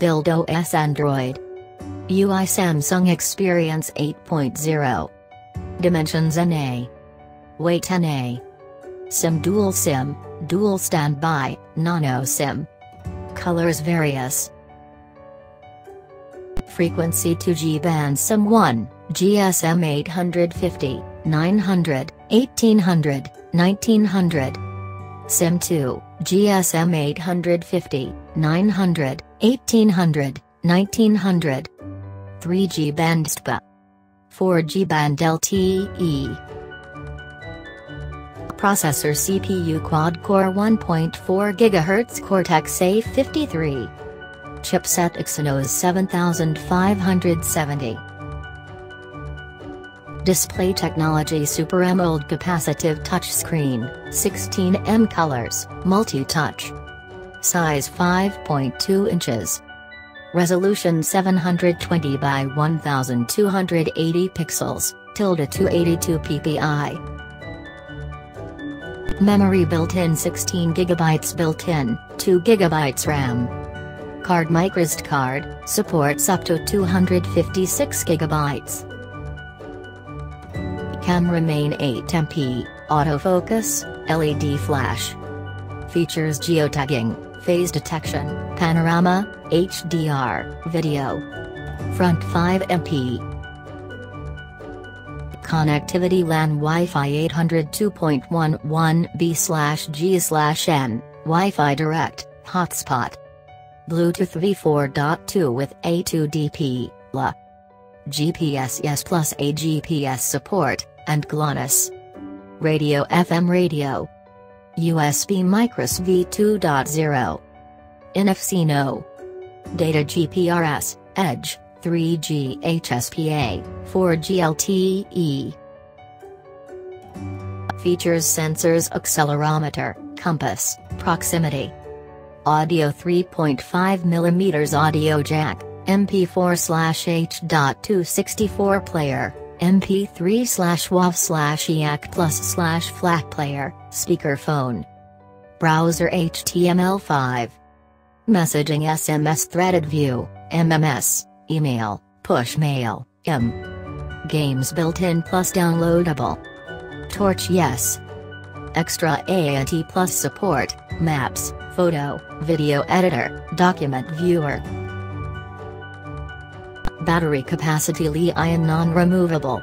Build OS Android. UI Samsung Experience 8.0. Dimensions NA. Weight NA. SIM dual standby, nano SIM. Colors various. Frequency 2G band SIM 1, GSM 850, 900, 1800, 1900. SIM 2, GSM 850, 900, 1800, 1900. 3G band SPA. 4G band LTE. Processor CPU quad-core 1.4 GHz Cortex A53. Chipset Exynos 7570. Display technology Super AMOLED capacitive touchscreen, 16 colors, multi-touch. Size 5.2 inches. Resolution 720 by 1280 pixels, ~282 ppi. Memory built-in 16 GB built-in, 2 GB RAM. Card microSD card, supports up to 256 GB. Camera main 8MP, autofocus, LED flash. Features geotagging, phase detection, panorama, HDR, video. Front 5MP. Connectivity LAN Wi-Fi 802.11b/g/n, Wi-Fi Direct, hotspot. Bluetooth v4.2 with A2DP, LA. GPS Yes plus a GPS support, and GLONASS. Radio FM radio. USB microS v2.0. NFC No. Data GPRS, Edge, 3G HSPA, 4G LTE. Features sensors accelerometer, compass, proximity. Audio 3.5mm audio jack, MP4/H.264 player, MP3/WAV/EAC+/FLAC player, speakerphone. Browser HTML5. Messaging SMS threaded view, MMS, email, push mail, Games built-in plus downloadable. Torch Yes. Extra AAT plus support, maps, photo, video editor, document viewer. Battery capacity Li-ion non-removable,